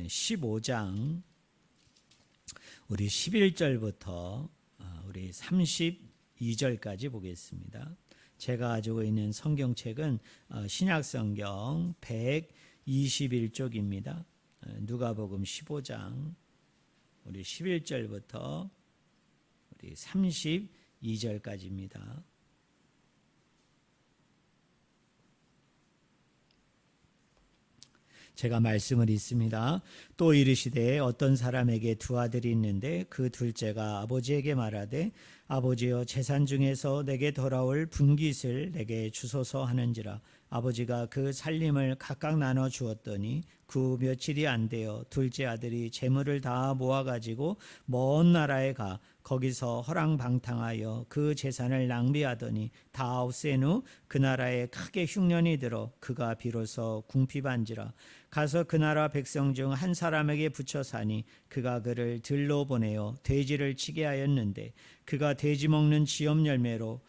15장 우리 11절부터 우리 32절까지 보겠습니다. 제가 가지고 있는 성경책은 신약성경 121쪽입니다. 누가복음 15장 우리 11절부터 우리 32절까지입니다. 제가 말씀을 읽습니다. 또 이르시되 어떤 사람에게 두 아들이 있는데 그 둘째가 아버지에게 말하되 아버지여 재산 중에서 내게 돌아올 분깃을 내게 주소서 하는지라. 아버지가 그 살림을 각각 나눠 주었더니 그 며칠이 안 되어 둘째 아들이 재물을 다 모아가지고 먼 나라에 가 거기서 허랑방탕하여 그 재산을 낭비하더니 다 없앤 후 그 나라에 크게 흉년이 들어 그가 비로소 궁핍한지라. 가서 그 나라 백성 중 한 사람에게 붙여 사니 그가 그를 들로 보내어 돼지를 치게 하였는데 그가 돼지 먹는 지엄 열매로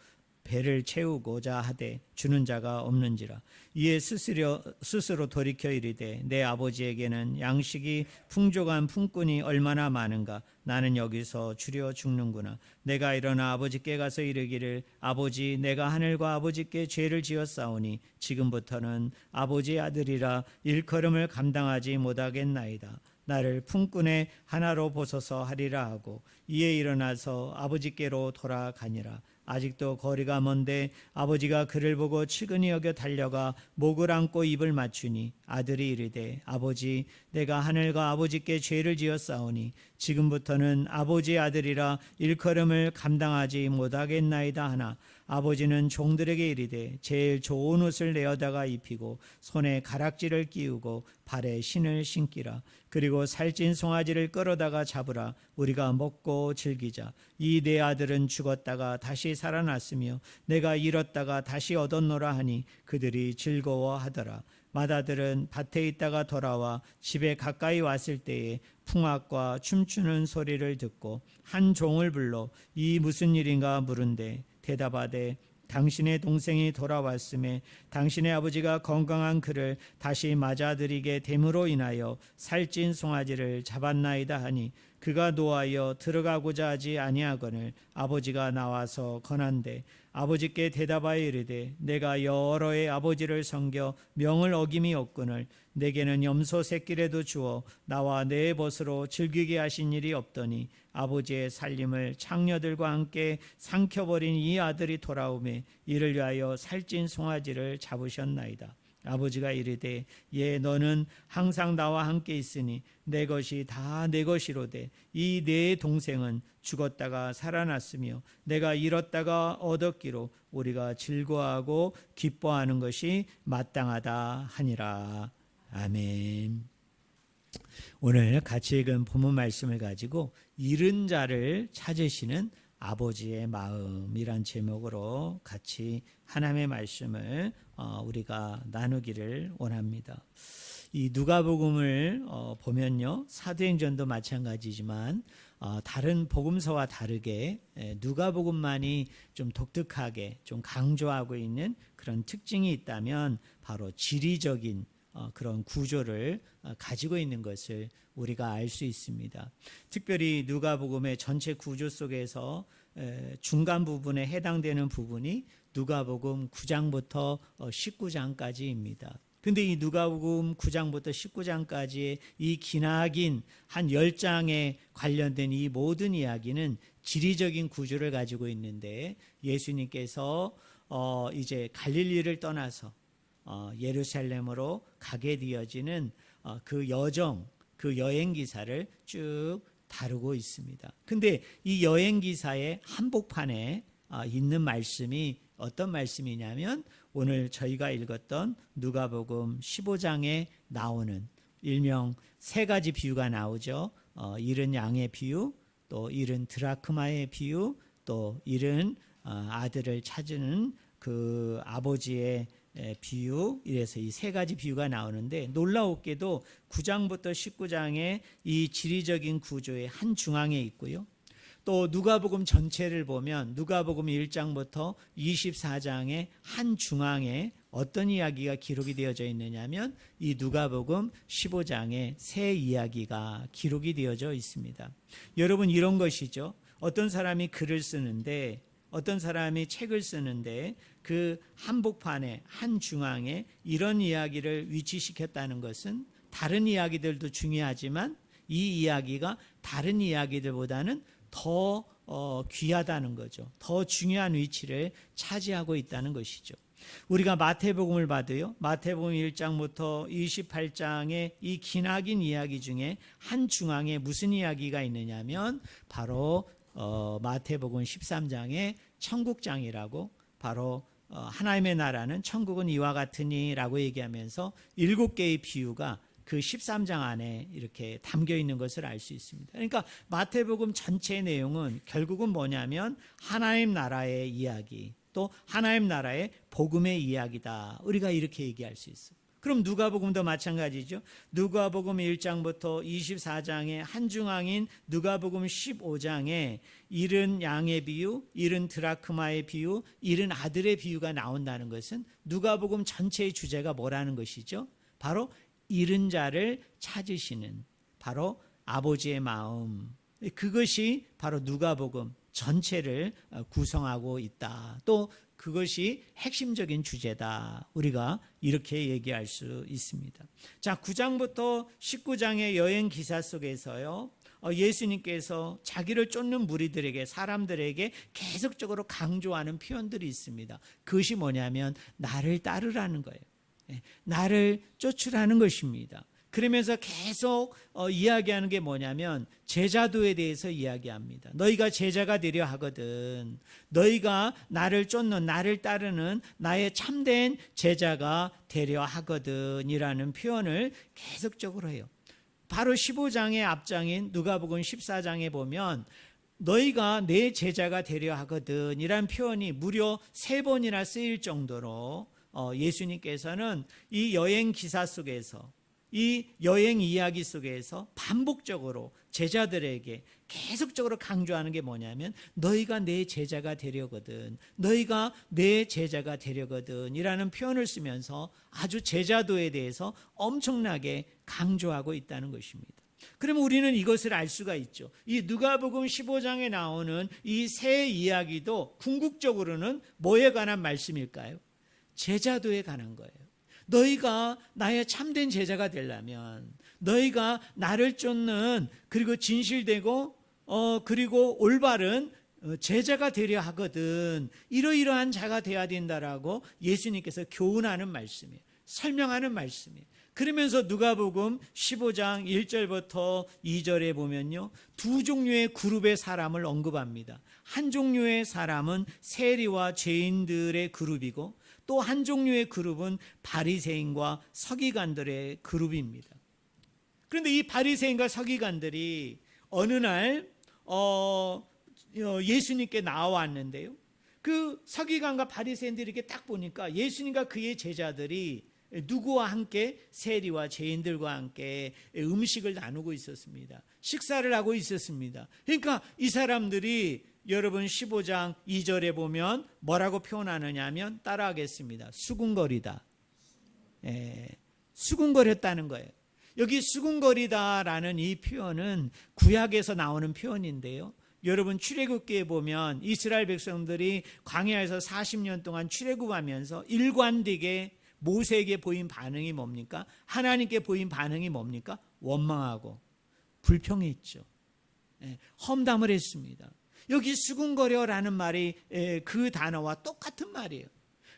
배를 채우고자 하되 주는 자가 없는지라. 이에 스스로 돌이켜 이르되 내 아버지에게는 양식이 풍족한 품꾼이 얼마나 많은가. 나는 여기서 주려 죽는구나. 내가 일어나 아버지께 가서 이르기를 아버지 내가 하늘과 아버지께 죄를 지었사오니 지금부터는 아버지의 아들이라 일컬음을 감당하지 못하겠나이다. 나를 품꾼의 하나로 보소서 하리라 하고 이에 일어나서 아버지께로 돌아가니라. 아직도 거리가 먼데 아버지가 그를 보고 측은히 여겨 달려가 목을 안고 입을 맞추니 아들이 이르되 아버지 내가 하늘과 아버지께 죄를 지었사오니 지금부터는 아버지의 아들이라 일컬음을 감당하지 못하겠나이다 하나 아버지는 종들에게 이르되 제일 좋은 옷을 내어다가 입히고 손에 가락지를 끼우고 발에 신을 신기라. 그리고 살찐 송아지를 끌어다가 잡으라. 우리가 먹고 즐기자. 이 네 아들은 죽었다가 다시 살아났으며 내가 잃었다가 다시 얻었노라 하니 그들이 즐거워하더라. 맏아들은 밭에 있다가 돌아와 집에 가까이 왔을 때에 풍악과 춤추는 소리를 듣고 한 종을 불러 이 무슨 일인가 물은데 대답하되 당신의 동생이 돌아왔음에 당신의 아버지가 건강한 그를 다시 맞아들이게 됨으로 인하여 살찐 송아지를 잡았나이다 하니 그가 노하여 들어가고자 하지 아니하거늘 아버지가 나와서 권한대 아버지께 대답하여 이르되 내가 여러 해 아버지를 섬겨 명을 어김이 없거늘 내게는 염소 새끼라도 주어 나와 내 벗으로 즐기게 하신 일이 없더니 아버지의 살림을 창녀들과 함께 삼켜버린 이 아들이 돌아오매 이를 위하여 살찐 송아지를 잡으셨나이다. 아버지가 이르되 예 너는 항상 나와 함께 있으니 내 것이 다 내 것이로되 이 네 동생은 죽었다가 살아났으며 내가 잃었다가 얻었기로 우리가 즐거워하고 기뻐하는 것이 마땅하다 하니라. 아멘. 오늘 같이 읽은 본문 말씀을 가지고 잃은 자를 찾으시는 아버지의 마음이란 제목으로 같이 하나님의 말씀을 우리가 나누기를 원합니다. 이 누가복음을 보면요, 사도행전도 마찬가지지만 다른 복음서와 다르게 누가복음만이 좀 독특하게 좀 강조하고 있는 그런 특징이 있다면 바로 지리적인 그런 구조를 가지고 있는 것을 우리가 알 수 있습니다. 특별히 누가복음의 전체 구조 속에서 중간 부분에 해당되는 부분이 누가복음 9장부터 19장까지입니다. 근데 이 누가복음 9장부터 19장까지의 이 기나긴 한 10장에 관련된 이 모든 이야기는 지리적인 구조를 가지고 있는데 예수님께서 이제 갈릴리를 떠나서 예루살렘으로 가게 되어지는 그 여정, 그 여행 기사를 쭉 다루고 있습니다. 근데 이 여행 기사의 한복판에 있는 말씀이 어떤 말씀이냐면 오늘 저희가 읽었던 누가복음 15장에 나오는 일명 세 가지 비유가 나오죠. 잃은 양의 비유, 또 잃은 드라크마의 비유, 또 잃은 아들을 찾는 그 아버지의 비유, 이래서 이 세 가지 비유가 나오는데 놀라웠게도 9장부터 19장의 이 지리적인 구조의 한 중앙에 있고요. 또 누가복음 전체를 보면 누가복음 1장부터 24장의 한 중앙에 어떤 이야기가 기록이 되어져 있느냐면 이 누가복음 15장에 새 이야기가 기록이 되어져 있습니다. 여러분, 이런 것이죠. 어떤 사람이 글을 쓰는데, 어떤 사람이 책을 쓰는데 그 한복판에 한 중앙에 이런 이야기를 위치시켰다는 것은 다른 이야기들도 중요하지만 이 이야기가 다른 이야기들보다는 더 귀하다는 거죠. 더 중요한 위치를 차지하고 있다는 것이죠. 우리가 마태복음을 봐도요, 마태복음 1장부터 28장의 이 기나긴 이야기 중에 한 중앙에 무슨 이야기가 있느냐면 바로 마태복음 13장의 천국장이라고, 바로 하나님의 나라는 천국은 이와 같으니라고 얘기하면서 7개의 비유가 그 13장 안에 이렇게 담겨 있는 것을 알 수 있습니다. 그러니까 마태복음 전체의 내용은 결국은 뭐냐면 하나님 나라의 이야기, 또 하나님 나라의 복음의 이야기다. 우리가 이렇게 얘기할 수 있어요. 그럼 누가복음도 마찬가지죠. 누가복음 1장부터 24장의 한중앙인 누가복음 15장에 잃은 양의 비유, 잃은 드라크마의 비유, 잃은 아들의 비유가 나온다는 것은 누가복음 전체의 주제가 뭐라는 것이죠? 바로 잃은 자를 찾으시는, 바로 아버지의 마음, 그것이 바로 누가복음 전체를 구성하고 있다. 또 그것이 핵심적인 주제다. 우리가 이렇게 얘기할 수 있습니다. 자, 9장부터 19장의 여행 기사 속에서요, 예수님께서 자기를 쫓는 무리들에게, 사람들에게 계속적으로 강조하는 표현들이 있습니다. 그것이 뭐냐면 나를 따르라는 거예요. 나를 쫓으라는 것입니다. 그러면서 계속 이야기하는 게 뭐냐면 제자도에 대해서 이야기합니다. 너희가 제자가 되려 하거든. 너희가 나를 쫓는, 나를 따르는 나의 참된 제자가 되려 하거든 이라는 표현을 계속적으로 해요. 바로 15장의 앞장인 누가복음 14장에 보면 너희가 내 제자가 되려 하거든 이라는 표현이 무려 3번이나 쓰일 정도로 예수님께서는 이 여행 기사 속에서, 이 여행 이야기 속에서 반복적으로 제자들에게 계속적으로 강조하는 게 뭐냐면 너희가 내 제자가 되려거든, 너희가 내 제자가 되려거든 이라는 표현을 쓰면서 아주 제자도에 대해서 엄청나게 강조하고 있다는 것입니다. 그러면 우리는 이것을 알 수가 있죠. 이 누가복음 15장에 나오는 이 새 이야기도 궁극적으로는 뭐에 관한 말씀일까요? 제자도에 관한 거예요. 너희가 나의 참된 제자가 되려면, 너희가 나를 쫓는, 그리고 진실되고 그리고 올바른 제자가 되려 하거든, 이러이러한 자가 되어야 된다라고 예수님께서 교훈하는 말씀이에요. 설명하는 말씀이에요. 그러면서 누가복음 15장 1절부터 2절에 보면요, 두 종류의 그룹의 사람을 언급합니다. 한 종류의 사람은 세리와 죄인들의 그룹이고 또 한 종류의 그룹은 바리새인과 서기관들의 그룹입니다. 그런데 이 바리새인과 서기관들이 어느 날 예수님께 나왔는데요, 그 서기관과 바리새인들이 이렇게 딱 보니까 예수님과 그의 제자들이 누구와 함께? 세리와 죄인들과 함께 음식을 나누고 있었습니다. 식사를 하고 있었습니다. 그러니까 이 사람들이, 여러분 15장 2절에 보면 뭐라고 표현하느냐 하면, 따라하겠습니다. 수군거리다. 수군거렸다는 거예요. 여기 수군거리다라는 이 표현은 구약에서 나오는 표현인데요, 여러분 출애굽기에 보면 이스라엘 백성들이 광야에서 40년 동안 출애굽하면서 일관되게 모세에게 보인 반응이 뭡니까? 하나님께 보인 반응이 뭡니까? 원망하고 불평했죠. 험담을 했습니다. 여기 수군거려라는 말이 그 단어와 똑같은 말이에요.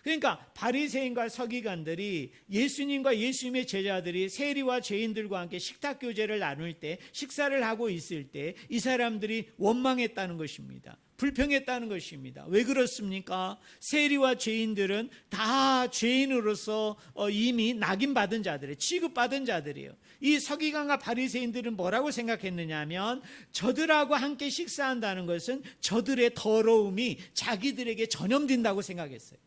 그러니까 바리새인과 서기관들이 예수님과 예수님의 제자들이 세리와 죄인들과 함께 식탁 교제를 나눌 때, 식사를 하고 있을 때 이 사람들이 원망했다는 것입니다. 불평했다는 것입니다. 왜 그렇습니까? 세리와 죄인들은 다 죄인으로서 이미 낙인받은 자들이에요. 취급받은 자들이에요. 이 서기관과 바리새인들은 뭐라고 생각했느냐 하면, 저들하고 함께 식사한다는 것은 저들의 더러움이 자기들에게 전염된다고 생각했어요.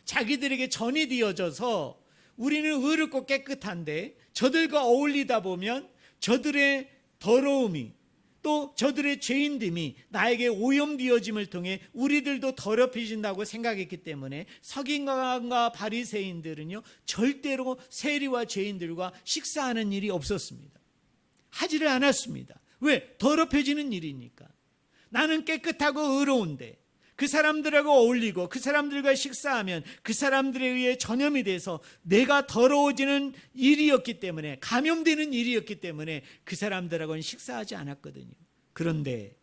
자기들에게 전이 되어져서 우리는 의롭고 깨끗한데 저들과 어울리다 보면 저들의 더러움이, 또 저들의 죄인됨이 나에게 오염되어짐을 통해 우리들도 더럽혀진다고 생각했기 때문에 서기관과 바리새인들은요 절대로 세리와 죄인들과 식사하는 일이 없었습니다. 하지를 않았습니다. 왜? 더럽혀지는 일이니까. 나는 깨끗하고 의로운데 그 사람들하고 어울리고 그 사람들과 식사하면 그 사람들에 의해 전염이 돼서 내가 더러워지는 일이었기 때문에, 감염되는 일이었기 때문에 그 사람들하고는 식사하지 않았거든요. 그런데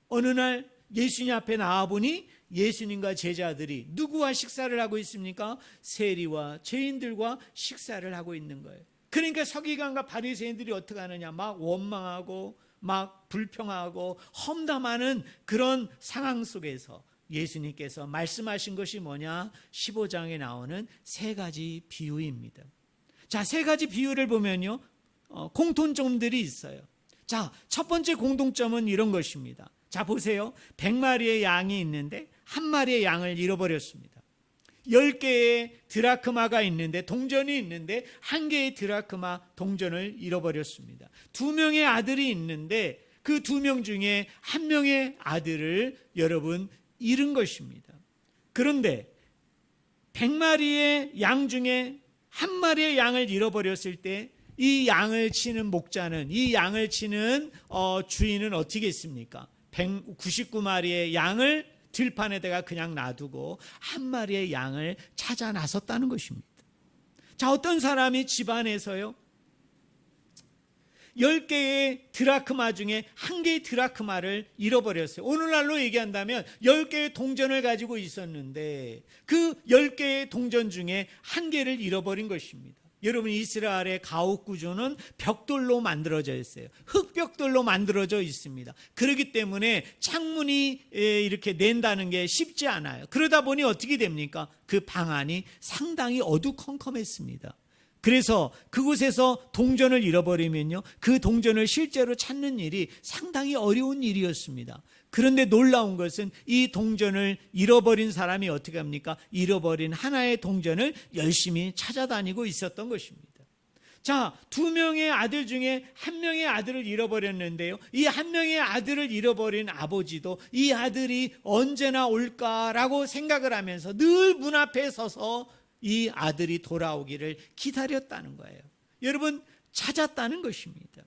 어느 날 예수님 앞에 나와보니 예수님과 제자들이 누구와 식사를 하고 있습니까? 세리와 죄인들과 식사를 하고 있는 거예요. 그러니까 서기관과 바리새인들이 어떻게 하느냐, 막 원망하고 막 불평하고 험담하는 그런 상황 속에서 예수님께서 말씀하신 것이 뭐냐? 15장에 나오는 세 가지 비유입니다. 자, 세 가지 비유를 보면요 공통점들이 있어요. 자, 첫 번째 공통점은 이런 것입니다. 자, 보세요. 100마리의 양이 있는데 한 마리의 양을 잃어버렸습니다. 10개의 드라크마가 있는데, 동전이 있는데 한 개의 드라크마 동전을 잃어버렸습니다. 2명의 아들이 있는데 그 2명 중에 한 명의 아들을 여러분 잃은 것입니다. 그런데 100마리의 양 중에 한 마리의 양을 잃어버렸을 때 이 양을 치는 목자는, 이 양을 치는 주인은 어떻게 했습니까? 199마리의 양을 들판에다가 그냥 놔두고 한 마리의 양을 찾아 나섰다는 것입니다. 자, 어떤 사람이 집안에서요 10개의 드라크마 중에 한 개의 드라크마를 잃어버렸어요. 오늘날로 얘기한다면 10개의 동전을 가지고 있었는데 그 10개의 동전 중에 한 개를 잃어버린 것입니다. 여러분, 이스라엘의 가옥 구조는 벽돌로 만들어져 있어요. 흙벽돌로 만들어져 있습니다. 그렇기 때문에 창문이 이렇게 낸다는 게 쉽지 않아요. 그러다 보니 어떻게 됩니까? 그 방 안이 상당히 어두컴컴했습니다. 그래서 그곳에서 동전을 잃어버리면요 그 동전을 실제로 찾는 일이 상당히 어려운 일이었습니다. 그런데 놀라운 것은 이 동전을 잃어버린 사람이 어떻게 합니까? 잃어버린 하나의 동전을 열심히 찾아다니고 있었던 것입니다. 자, 2명의 아들 중에 한 명의 아들을 잃어버렸는데요, 이 한 명의 아들을 잃어버린 아버지도 이 아들이 언제나 올까라고 생각을 하면서 늘 문 앞에 서서 이 아들이 돌아오기를 기다렸다는 거예요. 여러분, 찾았다는 것입니다.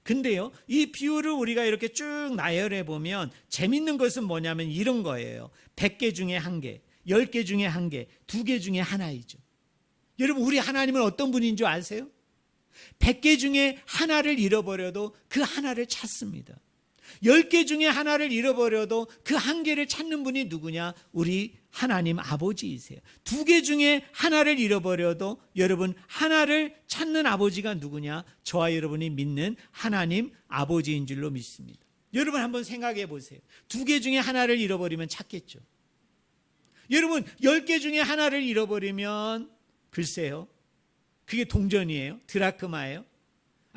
근데요, 이 비유를 우리가 이렇게 쭉 나열해 보면 재밌는 것은 뭐냐면 이런 거예요. 100개 중에 1개, 10개 중에 1개, 2개 중에 하나이죠. 여러분, 우리 하나님은 어떤 분인 줄 아세요? 100개 중에 하나를 잃어버려도 그 하나를 찾습니다. 10개 중에 하나를 잃어버려도 그 한 개를 찾는 분이 누구냐? 우리 하나님 아버지이세요. 2개 중에 하나를 잃어버려도 여러분 하나를 찾는 아버지가 누구냐? 저와 여러분이 믿는 하나님 아버지인 줄로 믿습니다. 여러분 한번 생각해 보세요. 2개 중에 하나를 잃어버리면 찾겠죠. 여러분 10개 중에 하나를 잃어버리면 글쎄요, 그게 동전이에요? 드라크마예요?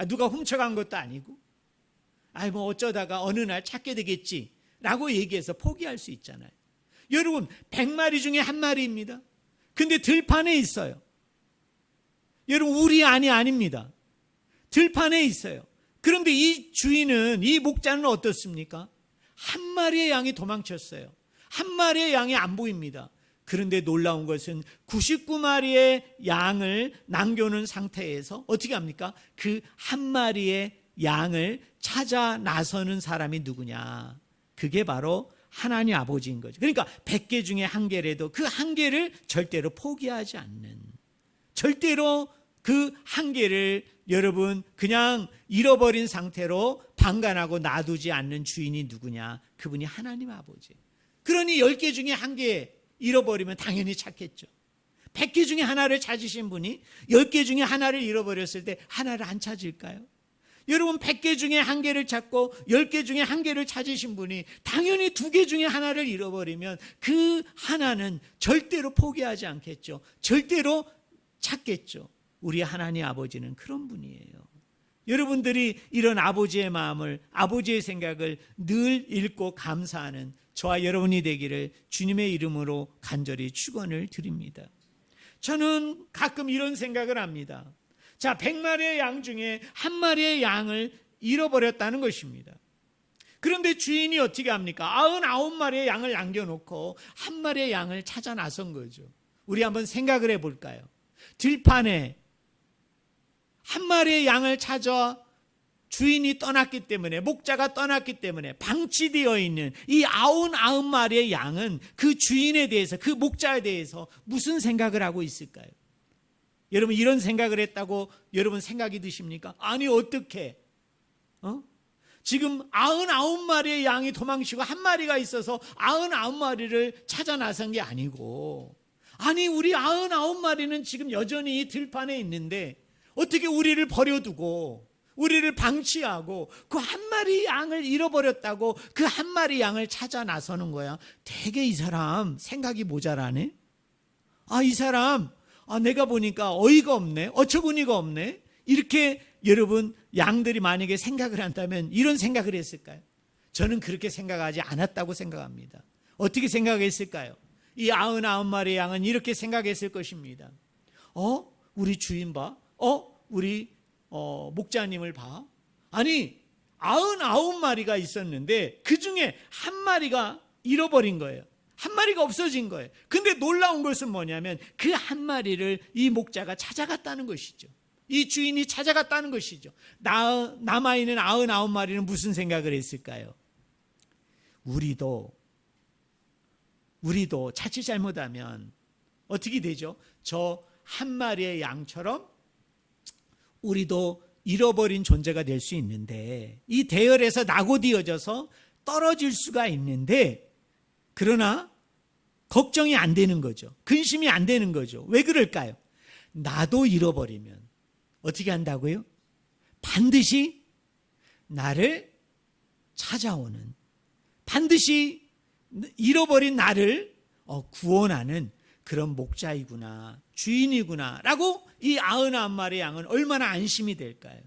누가 훔쳐간 것도 아니고 뭐 어쩌다가 어느 날 찾게 되겠지라고 얘기해서 포기할 수 있잖아요. 여러분 100마리 중에 한 마리입니다. 근데 들판에 있어요. 여러분 우리 안이 아닙니다. 들판에 있어요. 그런데 이 주인은, 이 목자는 어떻습니까? 한 마리의 양이 도망쳤어요. 한 마리의 양이 안 보입니다. 그런데 놀라운 것은 99마리의 양을 남겨놓은 상태에서 어떻게 합니까? 그 한 마리의 양을 찾아 나서는 사람이 누구냐? 그게 바로 하나님 아버지인 거죠. 그러니까 100개 중에 한 개라도 그 한 개를 절대로 포기하지 않는, 절대로 그 한 개를 여러분 그냥 잃어버린 상태로 방관하고 놔두지 않는 주인이 누구냐? 그분이 하나님 아버지. 그러니 10개 중에 한 개 잃어버리면 당연히 찾겠죠. 100개 중에 하나를 찾으신 분이 10개 중에 하나를 잃어버렸을 때 하나를 안 찾을까요? 여러분 100개 중에 한 개를 찾고 10개 중에 한 개를 찾으신 분이 당연히 2개 중에 하나를 잃어버리면 그 하나는 절대로 포기하지 않겠죠. 절대로 찾겠죠. 우리 하나님 아버지는 그런 분이에요. 여러분들이 이런 아버지의 마음을, 아버지의 생각을 늘 읽고 감사하는 저와 여러분이 되기를 주님의 이름으로 간절히 축원을 드립니다. 저는 가끔 이런 생각을 합니다. 자, 100마리의 양 중에 한 마리의 양을 잃어버렸다는 것입니다. 그런데 주인이 어떻게 합니까? 99마리의 양을 남겨놓고 한 마리의 양을 찾아 나선 거죠. 우리 한번 생각을 해볼까요? 들판에 한 마리의 양을 찾아 주인이 떠났기 때문에, 목자가 떠났기 때문에 방치되어 있는 이 99마리의 양은 그 주인에 대해서, 그 목자에 대해서 무슨 생각을 하고 있을까요? 여러분, 이런 생각을 했다고 여러분 생각이 드십니까? 아니, 어떻게? 지금 99마리의 양이 도망치고 한 마리가 있어서 99마리를 찾아 나선 게 아니고, 아니, 우리 99마리는 지금 여전히 들판에 있는데 어떻게 우리를 버려두고 우리를 방치하고 그 한 마리 양을 잃어버렸다고 그 한 마리 양을 찾아 나서는 거야. 되게 이 사람 생각이 모자라네. 이 사람 내가 보니까 어이가 없네, 어처구니가 없네. 이렇게 여러분 양들이 만약에 생각을 한다면 이런 생각을 했을까요? 저는 그렇게 생각하지 않았다고 생각합니다. 어떻게 생각했을까요? 이 99마리의 양은 이렇게 생각했을 것입니다. 우리 주인 봐. 우리 목자님을 봐. 아니, 99마리가 있었는데 그 중에 한 마리가 잃어버린 거예요. 한 마리가 없어진 거예요. 근데 놀라운 것은 뭐냐면 그 한 마리를 이 목자가 찾아갔다는 것이죠. 이 주인이 찾아갔다는 것이죠. 남아있는 99마리는 무슨 생각을 했을까요? 우리도 자칫 잘못하면 어떻게 되죠? 저 한 마리의 양처럼 우리도 잃어버린 존재가 될 수 있는데, 이 대열에서 낙오되어져서 떨어질 수가 있는데, 그러나 걱정이 안 되는 거죠. 근심이 안 되는 거죠. 왜 그럴까요? 나도 잃어버리면 어떻게 한다고요? 반드시 나를 찾아오는, 반드시 잃어버린 나를 구원하는 그런 목자이구나, 주인이구나 라고 이 99마리의 양은 얼마나 안심이 될까요?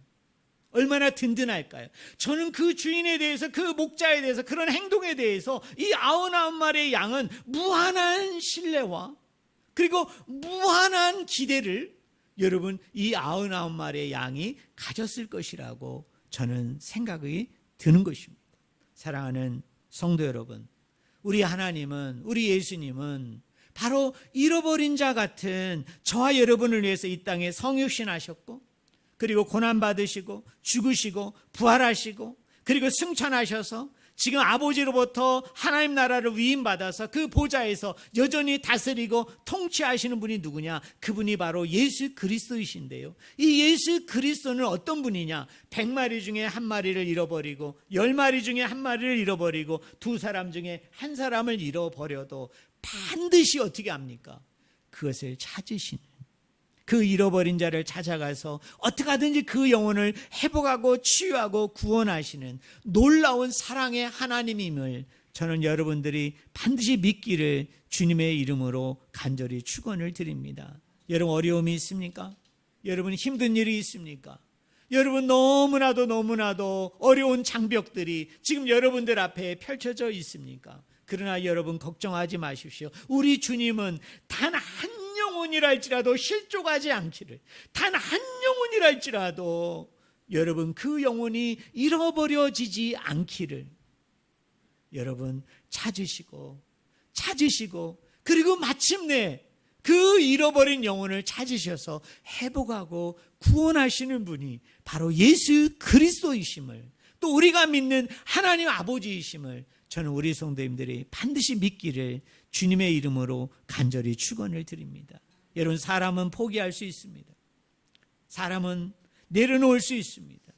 얼마나 든든할까요? 저는 그 주인에 대해서, 그 목자에 대해서, 그런 행동에 대해서 이 99마리의 양은 무한한 신뢰와 그리고 무한한 기대를 여러분 이 99마리의 양이 가졌을 것이라고 저는 생각이 드는 것입니다. 사랑하는 성도 여러분, 우리 하나님은, 우리 예수님은 바로 잃어버린 자 같은 저와 여러분을 위해서 이 땅에 성육신하셨고, 그리고 고난받으시고 죽으시고 부활하시고 그리고 승천하셔서 지금 아버지로부터 하나님 나라를 위임받아서 그 보좌에서 여전히 다스리고 통치하시는 분이 누구냐? 그분이 바로 예수 그리스도이신데요. 이 예수 그리스도는 어떤 분이냐? 100마리 중에 한 마리를 잃어버리고 10마리 중에 한 마리를 잃어버리고 두 사람 중에 한 사람을 잃어버려도 반드시 어떻게 합니까? 그것을 찾으시는, 그 잃어버린 자를 찾아가서 어떻게 하든지 그 영혼을 회복하고 치유하고 구원하시는 놀라운 사랑의 하나님임을 저는 여러분들이 반드시 믿기를 주님의 이름으로 간절히 축원을 드립니다. 여러분, 어려움이 있습니까? 여러분, 힘든 일이 있습니까? 여러분, 너무나도 어려운 장벽들이 지금 여러분들 앞에 펼쳐져 있습니까? 그러나 여러분, 걱정하지 마십시오. 우리 주님은 단 한 영혼이랄지라도 실족하지 않기를, 단 한 영혼이랄지라도 여러분 그 영혼이 잃어버려지지 않기를 여러분 찾으시고 그리고 마침내 그 잃어버린 영혼을 찾으셔서 회복하고 구원하시는 분이 바로 예수 그리스도이심을, 또 우리가 믿는 하나님 아버지이심을 저는 우리 성도님들이 반드시 믿기를 주님의 이름으로 간절히 축원을 드립니다. 여러분, 사람은 포기할 수 있습니다. 사람은 내려놓을 수 있습니다.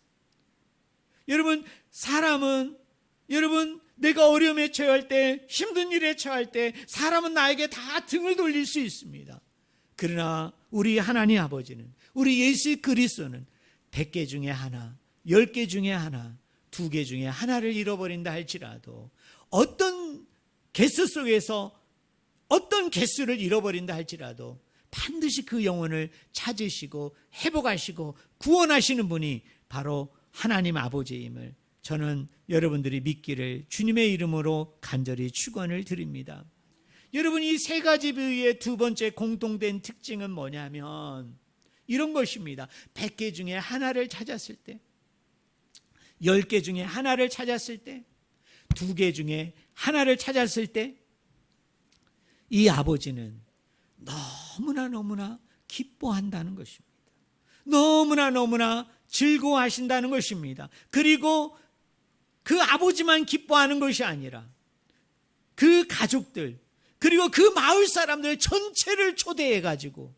여러분, 내가 어려움에 처할 때, 힘든 일에 처할 때 사람은 나에게 다 등을 돌릴 수 있습니다. 그러나 우리 하나님 아버지는, 우리 예수 그리스도는 100개 중에 하나, 10개 중에 하나, 2개 중에 하나를 잃어버린다 할지라도, 어떤 개수 속에서 어떤 개수를 잃어버린다 할지라도 반드시 그 영혼을 찾으시고 회복하시고 구원하시는 분이 바로 하나님 아버지임을 저는 여러분들이 믿기를 주님의 이름으로 간절히 축원을 드립니다. 여러분, 이 세 가지 비유의 두 번째 공통된 특징은 뭐냐면 이런 것입니다. 100개 중에 하나를 찾았을 때, 10개 중에 하나를 찾았을 때, 두 개 중에 하나를 찾았을 때 이 아버지는 너무나 기뻐한다는 것입니다. 너무나 즐거워하신다는 것입니다. 그리고 그 아버지만 기뻐하는 것이 아니라 그 가족들, 그리고 그 마을 사람들 전체를 초대해 가지고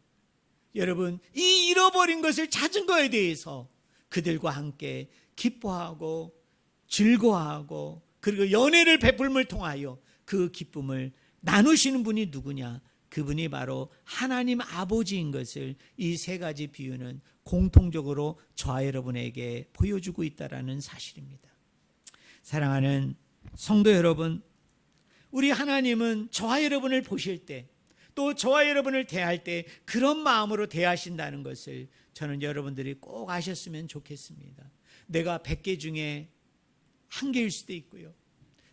여러분, 이 잃어버린 것을 찾은 것에 대해서 그들과 함께 기뻐하고 즐거워하고 그리고 연애를 베풀음을 통하여 그 기쁨을 나누시는 분이 누구냐? 그분이 바로 하나님 아버지인 것을 이 세 가지 비유는 공통적으로 저와 여러분에게 보여주고 있다는 사실입니다. 사랑하는 성도 여러분, 우리 하나님은 저와 여러분을 보실 때, 또 저와 여러분을 대할 때 그런 마음으로 대하신다는 것을 저는 여러분들이 꼭 아셨으면 좋겠습니다. 내가 100개 중에 1개일 수도 있고요,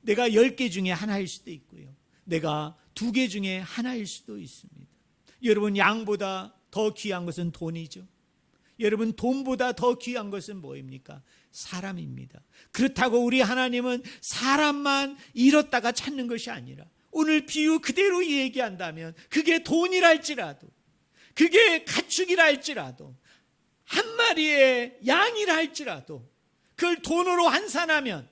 내가 10개 중에 하나일 수도 있고요, 내가 2개 중에 하나일 수도 있습니다. 여러분, 양보다 더 귀한 것은 돈이죠. 여러분, 돈보다 더 귀한 것은 뭐입니까? 사람입니다. 그렇다고 우리 하나님은 사람만 잃었다가 찾는 것이 아니라, 오늘 비유 그대로 얘기한다면 그게 돈이라 할지라도, 그게 가축이라 할지라도, 한 마리의 양이라 할지라도 그걸 돈으로 환산하면,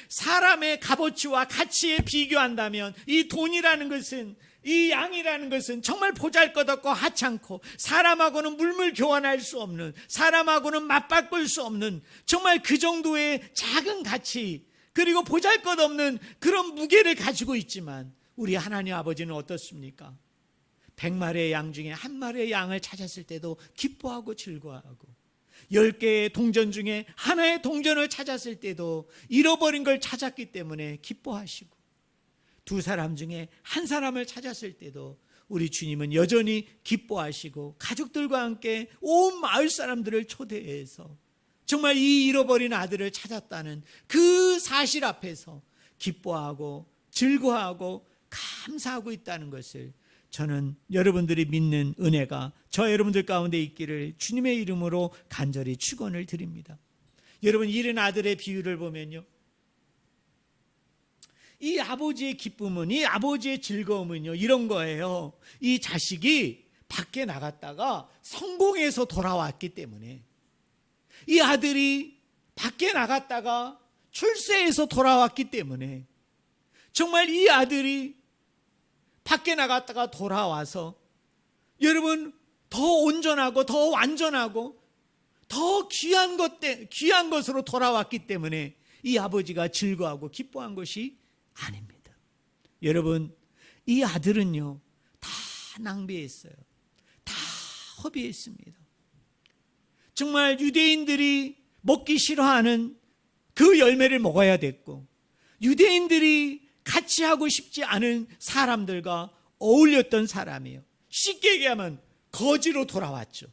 사람의 값어치와 가치에 비교한다면 이 돈이라는 것은, 이 양이라는 것은 정말 보잘것없고 하찮고 사람하고는 물물 교환할 수 없는, 사람하고는 맞바꿀 수 없는 정말 그 정도의 작은 가치, 그리고 보잘것없는 그런 무게를 가지고 있지만 우리 하나님 아버지는 어떻습니까? 100마리의 양 중에 한 마리의 양을 찾았을 때도 기뻐하고 즐거워하고, 10개의 동전 중에 하나의 동전을 찾았을 때도 잃어버린 걸 찾았기 때문에 기뻐하시고, 2사람 중에 한 사람을 찾았을 때도 우리 주님은 여전히 기뻐하시고 가족들과 함께 온 마을 사람들을 초대해서 정말 이 잃어버린 아들을 찾았다는 그 사실 앞에서 기뻐하고 즐거워하고 감사하고 있다는 것을 저는 여러분들이 믿는 은혜가 저 여러분들 가운데 있기를 주님의 이름으로 간절히 축원을 드립니다. 여러분, 잃은 아들의 비유를 보면요, 이 아버지의 기쁨은, 이 아버지의 즐거움은요, 이런 거예요. 이 자식이 밖에 나갔다가 성공해서 돌아왔기 때문에, 이 아들이 밖에 나갔다가 출세해서 돌아왔기 때문에, 정말 이 아들이 밖에 나갔다가 돌아와서 여러분 더 온전하고 더 완전하고 더 귀한 것으로 돌아왔기 때문에 이 아버지가 즐거워하고 기뻐한 것이 아닙니다. 여러분, 이 아들은요 다 낭비했어요. 다 허비했습니다. 정말 유대인들이 먹기 싫어하는 그 열매를 먹어야 됐고, 유대인들이 같이 하고 싶지 않은 사람들과 어울렸던 사람이에요. 쉽게 얘기하면 거지로 돌아왔죠.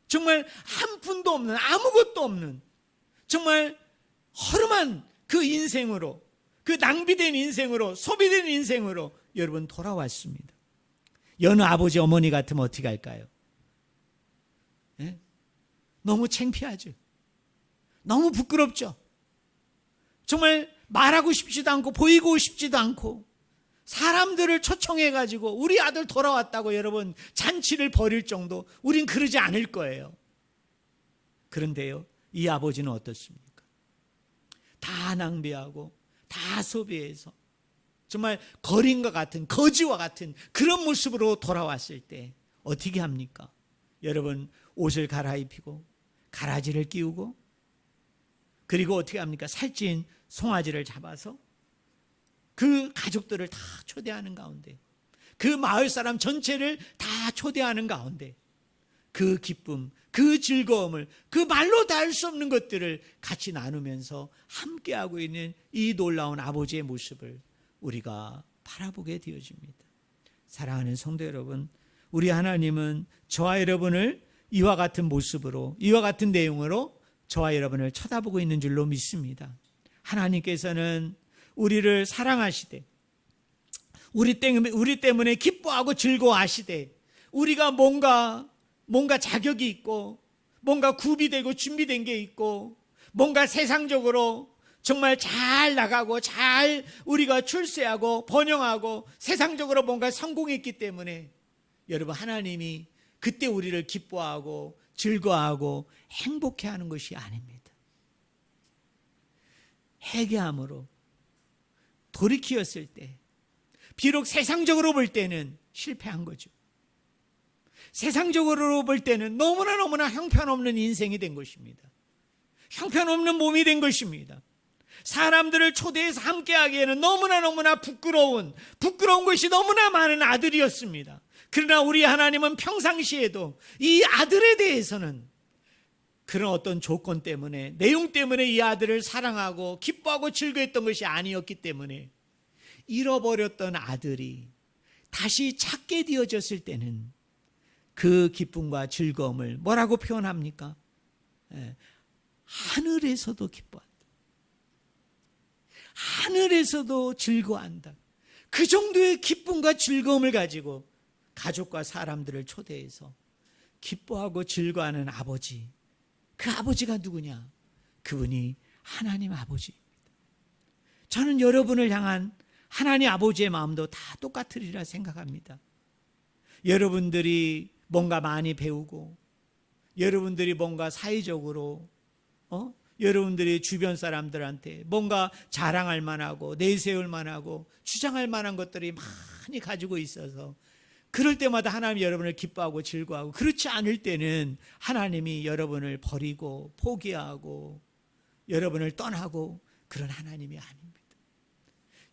정말 한 푼도 없는, 아무것도 없는, 정말 허름한 그 인생으로, 그 낭비된 인생으로, 소비된 인생으로 여러분 돌아왔습니다. 여느 아버지 어머니 같으면 어떻게 할까요? 네? 너무 창피하죠. 너무 부끄럽죠. 정말 말하고 싶지도 않고 보이고 싶지도 않고 사람들을 초청해가지고 우리 아들 돌아왔다고 여러분 잔치를 벌일 정도, 우린 그러지 않을 거예요. 그런데요, 이 아버지는 어떻습니까? 다 낭비하고 다 소비해서 정말 거린과 같은, 거지와 같은 그런 모습으로 돌아왔을 때 어떻게 합니까? 여러분, 옷을 갈아입히고 가라지를 끼우고, 그리고 어떻게 합니까? 살찐 송아지를 잡아서 그 가족들을 다 초대하는 가운데, 그 마을 사람 전체를 다 초대하는 가운데 그 기쁨, 그 즐거움을, 그 말로 다 할 수 없는 것들을 같이 나누면서 함께하고 있는 이 놀라운 아버지의 모습을 우리가 바라보게 되어집니다. 사랑하는 성도 여러분, 우리 하나님은 저와 여러분을 이와 같은 모습으로, 이와 같은 내용으로 저와 여러분을 쳐다보고 있는 줄로 믿습니다. 하나님께서는 우리를 사랑하시되, 우리 때문에 기뻐하고 즐거워하시되, 우리가 뭔가 자격이 있고, 뭔가 구비되고 준비된 게 있고, 뭔가 세상적으로 정말 잘 나가고 잘 우리가 출세하고 번영하고 세상적으로 뭔가 성공했기 때문에 여러분, 하나님이 그때 우리를 기뻐하고 즐거워하고 행복해하는 것이 아닙니다. 회개함으로 돌이키었을 때 비록 세상적으로 볼 때는 실패한 거죠. 세상적으로 볼 때는 너무나 형편없는 인생이 된 것입니다. 형편없는 몸이 된 것입니다. 사람들을 초대해서 함께하기에는 너무나 부끄러운 것이 너무나 많은 아들이었습니다. 그러나 우리 하나님은 평상시에도 이 아들에 대해서는 그런 어떤 조건 때문에, 내용 때문에 이 아들을 사랑하고 기뻐하고 즐거웠던 것이 아니었기 때문에 잃어버렸던 아들이 다시 찾게 되어졌을 때는 그 기쁨과 즐거움을 뭐라고 표현합니까? 하늘에서도 기뻐한다. 하늘에서도 즐거워한다. 그 정도의 기쁨과 즐거움을 가지고 가족과 사람들을 초대해서 기뻐하고 즐거워하는 아버지, 그 아버지가 누구냐? 그분이 하나님 아버지입니다. 저는 여러분을 향한 하나님 아버지의 마음도 다 똑같으리라 생각합니다. 여러분들이 뭔가 많이 배우고, 여러분들이 뭔가 사회적으로 여러분들이 주변 사람들한테 뭔가 자랑할 만하고 내세울 만하고 주장할 만한 것들이 많이 가지고 있어서 그럴 때마다 하나님이 여러분을 기뻐하고 즐거워하고, 그렇지 않을 때는 하나님이 여러분을 버리고 포기하고 여러분을 떠나고 그런 하나님이 아닙니다.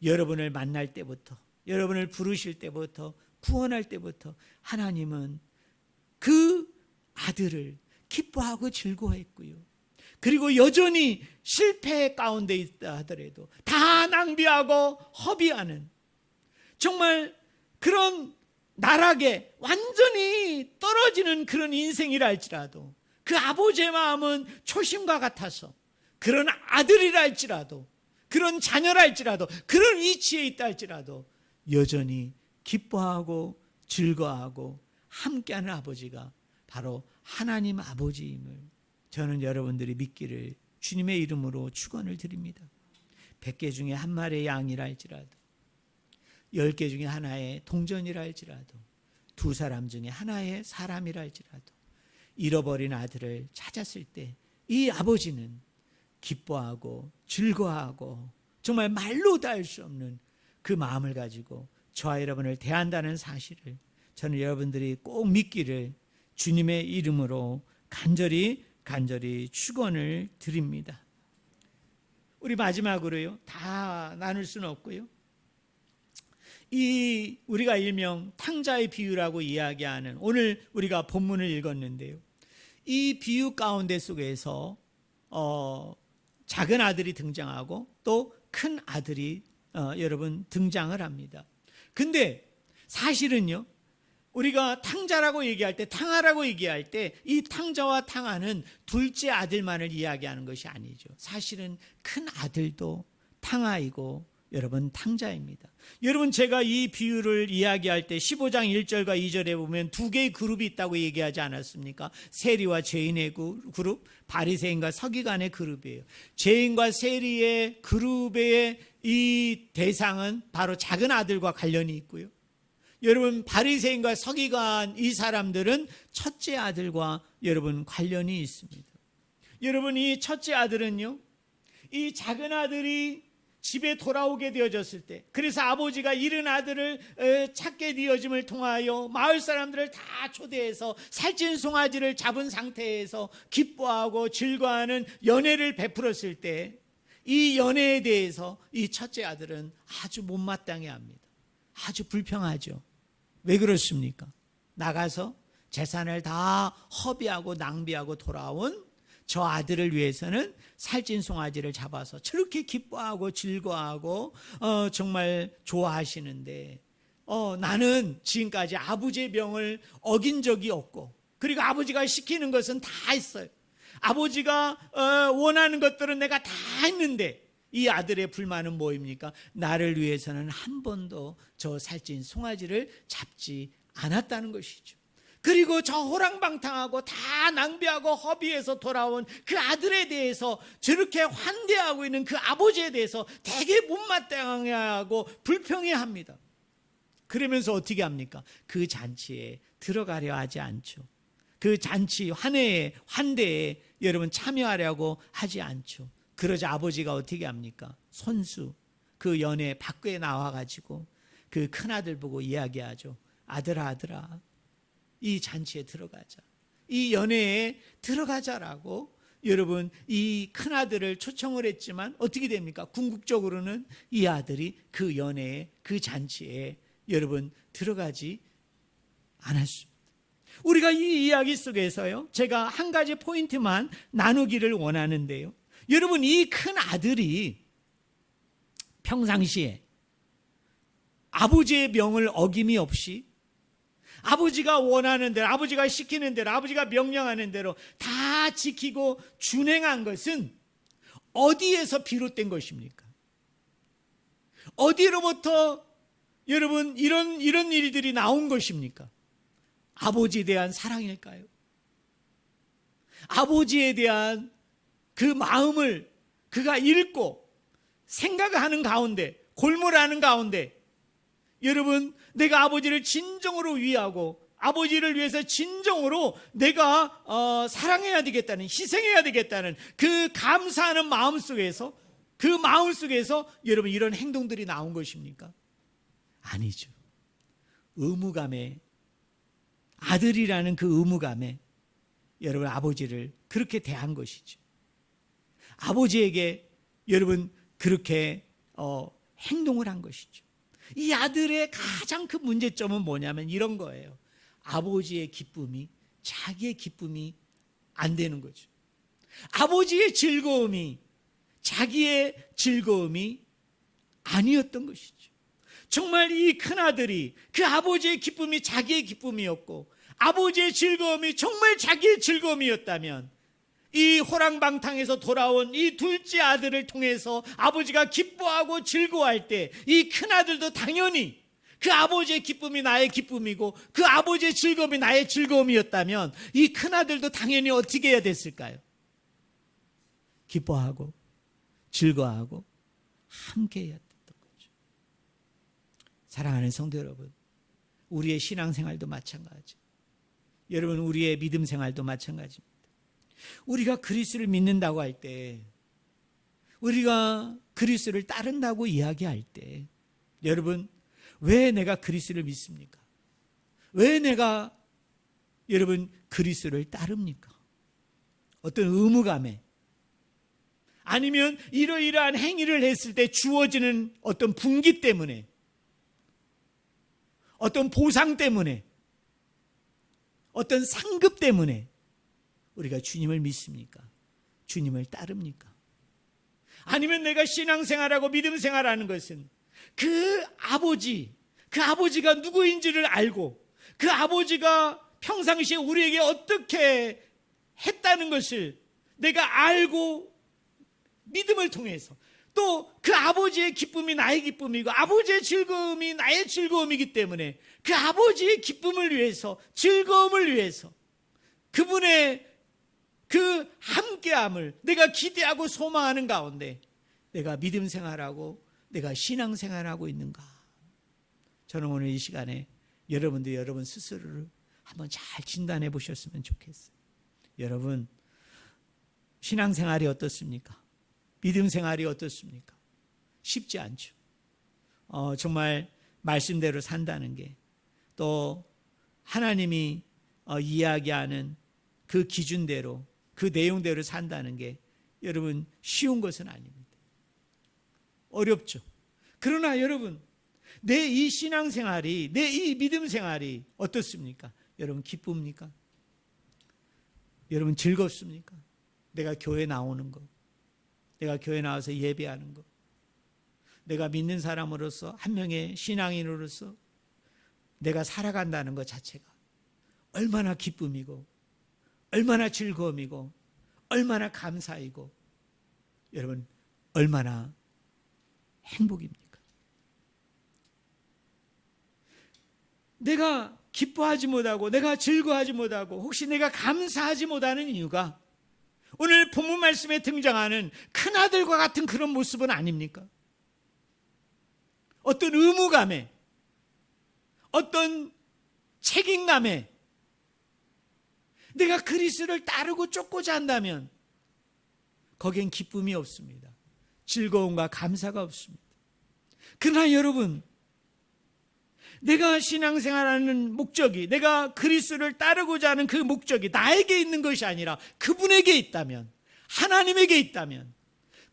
여러분을 만날 때부터, 여러분을 부르실 때부터, 구원할 때부터 하나님은 그 아들을 기뻐하고 즐거워했고요. 그리고 여전히 실패 가운데 있다 하더라도 다 낭비하고 허비하는, 정말 그런 나락에 완전히 떨어지는 그런 인생이라 할지라도 그 아버지의 마음은 초심과 같아서, 그런 아들이라 할지라도, 그런 자녀라 할지라도, 그런 위치에 있다 할지라도 여전히 기뻐하고 즐거워하고 함께하는 아버지가 바로 하나님 아버지임을 저는 여러분들이 믿기를 주님의 이름으로 축원을 드립니다. 100개 중에 한 마리의 양이라 할지라도, 10개 중에 하나의 동전이라 할지라도, 두 사람 중에 하나의 사람이라 할지라도 잃어버린 아들을 찾았을 때 이 아버지는 기뻐하고 즐거워하고 정말 말로 다 할 수 없는 그 마음을 가지고 저와 여러분을 대한다는 사실을 저는 여러분들이 꼭 믿기를 주님의 이름으로 간절히 축원을 드립니다. 우리 마지막으로요, 다 나눌 수는 없고요, 이 우리가 일명 탕자의 비유라고 이야기하는, 오늘 우리가 본문을 읽었는데요, 이 비유 가운데 속에서 작은 아들이 등장하고 또 큰 아들이 여러분 등장을 합니다. 근데 사실은요, 우리가 탕자라고 얘기할 때, 탕아라고 얘기할 때 이 탕자와 탕아는 둘째 아들만을 이야기하는 것이 아니죠. 사실은 큰 아들도 탕아이고 여러분 탕자입니다. 여러분, 제가 이 비유를 이야기할 때 15장 1절과 2절에 보면 두 개의 그룹이 있다고 얘기하지 않았습니까? 세리와 죄인의 그룹, 바리새인과 서기관의 그룹이에요. 죄인과 세리의 그룹의 이 대상은 바로 작은 아들과 관련이 있고요, 여러분 바리새인과 서기관, 이 사람들은 첫째 아들과 여러분 관련이 있습니다. 여러분, 이 첫째 아들은요, 이 작은 아들이 집에 돌아오게 되어졌을 때, 그래서 아버지가 잃은 아들을 찾게 되어짐을 통하여 마을 사람들을 다 초대해서 살찐 송아지를 잡은 상태에서 기뻐하고 즐거워하는 연회를 베풀었을 때, 이 연회에 대해서 이 첫째 아들은 아주 못마땅해 합니다. 아주 불평하죠. 왜 그렇습니까? 나가서 재산을 다 허비하고 낭비하고 돌아온 저 아들을 위해서는 살찐 송아지를 잡아서 저렇게 기뻐하고 즐거워하고 정말 좋아하시는데, 나는 지금까지 아버지의 명을 어긴 적이 없고, 그리고 아버지가 시키는 것은 다 했어요. 아버지가 원하는 것들은 내가 다 했는데, 이 아들의 불만은 뭐입니까? 나를 위해서는 한 번도 저 살찐 송아지를 잡지 않았다는 것이죠. 그리고 저 호랑방탕하고 다 낭비하고 허비해서 돌아온 그 아들에 대해서 저렇게 환대하고 있는 그 아버지에 대해서 되게 못마땅해하고 불평해합니다. 그러면서 어떻게 합니까? 그 잔치에 들어가려 하지 않죠. 그 잔치 환대에 여러분 참여하려고 하지 않죠. 그러자 아버지가 어떻게 합니까? 손수 그 연회 밖에 나와가지고 그 큰아들 보고 이야기하죠. 아들아 이 잔치에 들어가자, 이 연회에 들어가자라고 여러분 이 큰아들을 초청을 했지만 어떻게 됩니까? 궁극적으로는 이 아들이 그 연회에 그 잔치에 여러분 들어가지 않았습니다. 우리가 이 이야기 속에서요, 제가 한 가지 포인트만 나누기를 원하는데요, 여러분 이 큰 아들이 평상시에 아버지의 명을 어김이 없이 아버지가 원하는 대로, 아버지가 시키는 대로, 아버지가 명령하는 대로 다 지키고 준행한 것은 어디에서 비롯된 것입니까? 어디로부터 여러분 이런 일들이 나온 것입니까? 아버지에 대한 사랑일까요? 아버지에 대한 그 마음을 그가 읽고 생각하는 가운데, 골몰하는 가운데 여러분 내가 아버지를 진정으로 위하고 아버지를 위해서 진정으로 내가 사랑해야 되겠다는, 희생해야 되겠다는 그 감사하는 마음 속에서, 그 마음 속에서 여러분 이런 행동들이 나온 것입니까? 아니죠. 의무감에, 아들이라는 그 의무감에 여러분 아버지를 그렇게 대한 것이죠. 아버지에게 여러분 그렇게 행동을 한 것이죠. 이 아들의 가장 큰 문제점은 뭐냐면 이런 거예요. 아버지의 기쁨이 자기의 기쁨이 안 되는 거죠. 아버지의 즐거움이 자기의 즐거움이 아니었던 것이죠. 정말 이 큰아들이 그 아버지의 기쁨이 자기의 기쁨이었고 아버지의 즐거움이 정말 자기의 즐거움이었다면 이 호랑방탕에서 돌아온 이 둘째 아들을 통해서 아버지가 기뻐하고 즐거워할 때 이 큰아들도 당연히 그 아버지의 기쁨이 나의 기쁨이고 그 아버지의 즐거움이 나의 즐거움이었다면 이 큰아들도 당연히 어떻게 해야 됐을까요? 기뻐하고 즐거워하고 함께 해야 됐던 거죠. 사랑하는 성도 여러분, 우리의 신앙생활도 마찬가지, 여러분 우리의 믿음 생활도 마찬가지입니다. 우리가 그리스도를 믿는다고 할 때, 우리가 그리스도를 따른다고 이야기할 때, 여러분 왜 내가 그리스도를 믿습니까? 왜 내가 여러분 그리스도를 따릅니까? 어떤 의무감에, 아니면 이러이러한 행위를 했을 때 주어지는 어떤 분기 때문에, 어떤 보상 때문에, 어떤 상급 때문에 우리가 주님을 믿습니까? 주님을 따릅니까? 아니면 내가 신앙생활하고 믿음생활하는 것은 그 아버지가 누구인지를 알고 그 아버지가 평상시에 우리에게 어떻게 했다는 것을 내가 알고 믿음을 통해서 또 그 아버지의 기쁨이 나의 기쁨이고 아버지의 즐거움이 나의 즐거움이기 때문에 그 아버지의 기쁨을 위해서, 즐거움을 위해서 그분의 그 함께함을 내가 기대하고 소망하는 가운데 내가 믿음 생활하고 내가 신앙 생활하고 있는가? 저는 오늘 이 시간에 여러분도 여러분 스스로를 한번 잘 진단해 보셨으면 좋겠어요. 여러분 신앙 생활이 어떻습니까? 믿음 생활이 어떻습니까? 쉽지 않죠. 정말 말씀대로 산다는 게, 또 하나님이 이야기하는 그 기준대로, 그 내용대로 산다는 게 여러분 쉬운 것은 아닙니다. 어렵죠. 그러나 여러분 내 이 신앙생활이, 내 이 믿음생활이 어떻습니까? 여러분 기쁩니까? 여러분 즐겁습니까? 내가 교회 나오는 것, 내가 교회 나와서 예배하는 것, 내가 믿는 사람으로서, 한 명의 신앙인으로서 내가 살아간다는 것 자체가 얼마나 기쁨이고 얼마나 즐거움이고 얼마나 감사이고 여러분 얼마나 행복입니까? 내가 기뻐하지 못하고 내가 즐거워하지 못하고 혹시 내가 감사하지 못하는 이유가 오늘 본문 말씀에 등장하는 큰아들과 같은 그런 모습은 아닙니까? 어떤 의무감에, 어떤 책임감에 내가 그리스도를 따르고 쫓고자 한다면 거기엔 기쁨이 없습니다. 즐거움과 감사가 없습니다. 그러나 여러분, 내가 신앙생활하는 목적이, 내가 그리스도를 따르고자 하는 그 목적이 나에게 있는 것이 아니라 그분에게 있다면, 하나님에게 있다면,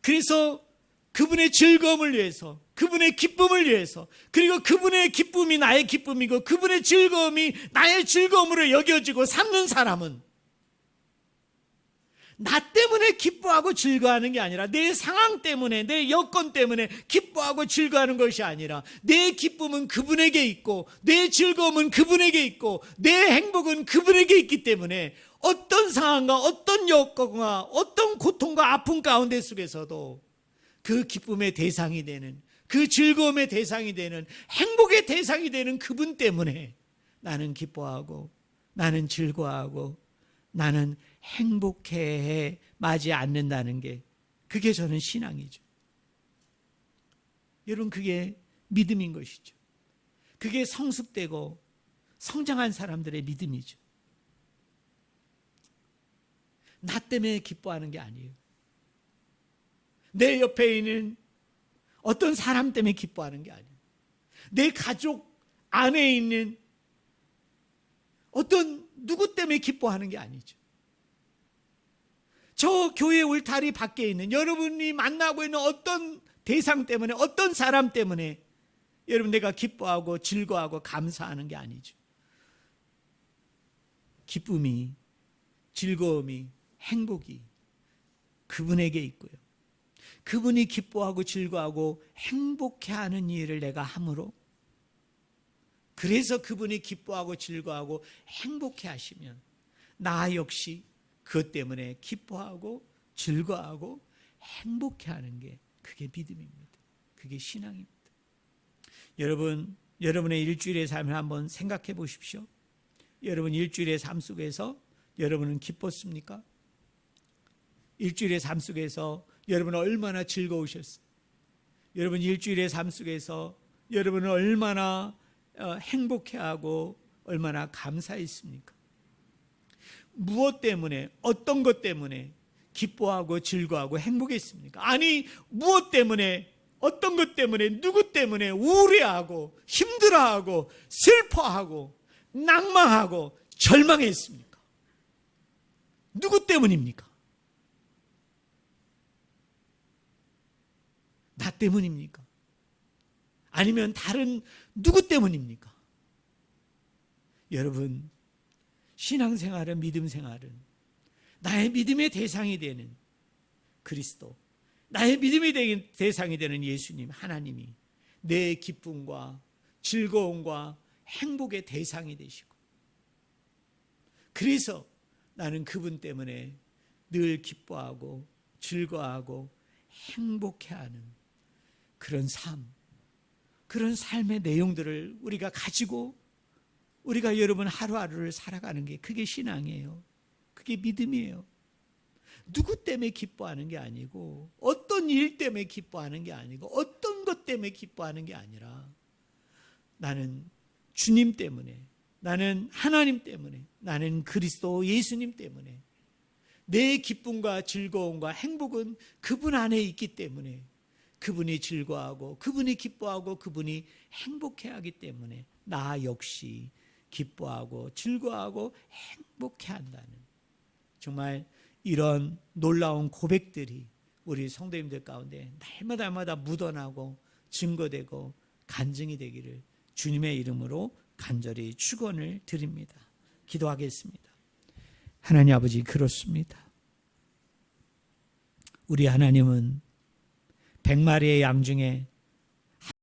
그래서 그분의 즐거움을 위해서, 그분의 기쁨을 위해서, 그리고 그분의 기쁨이 나의 기쁨이고 그분의 즐거움이 나의 즐거움으로 여겨지고 삼는 사람은 나 때문에 기뻐하고 즐거워하는 게 아니라, 내 상황 때문에, 내 여건 때문에 기뻐하고 즐거워하는 것이 아니라, 내 기쁨은 그분에게 있고 내 즐거움은 그분에게 있고 내 행복은 그분에게 있기 때문에 어떤 상황과 어떤 여건과 어떤 고통과 아픔 가운데 속에서도 그 기쁨의 대상이 되는, 그 즐거움의 대상이 되는, 행복의 대상이 되는 그분 때문에 나는 기뻐하고 나는 즐거워하고 나는 행복해 마지 않는다는 게, 그게 저는 신앙이죠. 여러분, 그게 믿음인 것이죠. 그게 성숙되고 성장한 사람들의 믿음이죠. 나 때문에 기뻐하는 게 아니에요. 내 옆에 있는 어떤 사람 때문에 기뻐하는 게 아니에요. 내 가족 안에 있는 어떤 누구 때문에 기뻐하는 게 아니죠. 저 교회 울타리 밖에 있는 여러분이 만나고 있는 어떤 대상 때문에, 어떤 사람 때문에 여러분 내가 기뻐하고 즐거워하고 감사하는 게 아니죠. 기쁨이, 즐거움이, 행복이 그분에게 있고요. 그분이 기뻐하고 즐거워하고 행복해하는 일을 내가 함으로, 그래서 그분이 기뻐하고 즐거워하고 행복해하시면 나 역시 그것 때문에 기뻐하고 즐거워하고 행복해하는 게, 그게 믿음입니다. 그게 신앙입니다. 여러분, 여러분의 일주일의 삶을 한번 생각해 보십시오. 여러분 일주일의 삶 속에서 여러분은 기뻤습니까? 일주일의 삶 속에서 여러분은 얼마나 즐거우셨어요? 여러분 일주일의 삶 속에서 여러분은 얼마나 행복해하고 얼마나 감사했습니까? 무엇 때문에, 어떤 것 때문에 기뻐하고 즐거워하고 행복했습니까? 아니, 무엇 때문에, 어떤 것 때문에, 누구 때문에 우울해하고 힘들어하고 슬퍼하고 낭망하고 절망했습니까? 누구 때문입니까? 나 때문입니까? 아니면 다른 누구 때문입니까? 여러분, 신앙생활은, 믿음생활은 나의 믿음의 대상이 되는 그리스도, 나의 믿음의 대상이 되는 예수님, 하나님이 내 기쁨과 즐거움과 행복의 대상이 되시고, 그래서 나는 그분 때문에 늘 기뻐하고 즐거워하고 행복해하는 그런 삶, 그런 삶의 내용들을 우리가 가지고 우리가 여러분 하루하루를 살아가는 게, 그게 신앙이에요. 그게 믿음이에요. 누구 때문에 기뻐하는 게 아니고, 어떤 일 때문에 기뻐하는 게 아니고, 어떤 것 때문에 기뻐하는 게 아니라, 나는 주님 때문에, 나는 하나님 때문에, 나는 그리스도 예수님 때문에, 내 기쁨과 즐거움과 행복은 그분 안에 있기 때문에, 그분이 즐거워하고 그분이 기뻐하고 그분이 행복해하기 때문에 나 역시 기뻐하고 즐거워하고 행복해한다는, 정말 이런 놀라운 고백들이 우리 성도님들 가운데 날마다 묻어나고 증거되고 간증이 되기를 주님의 이름으로 간절히 축원을 드립니다. 기도하겠습니다. 하나님 아버지, 그렇습니다. 우리 하나님은 100마리의 양 중에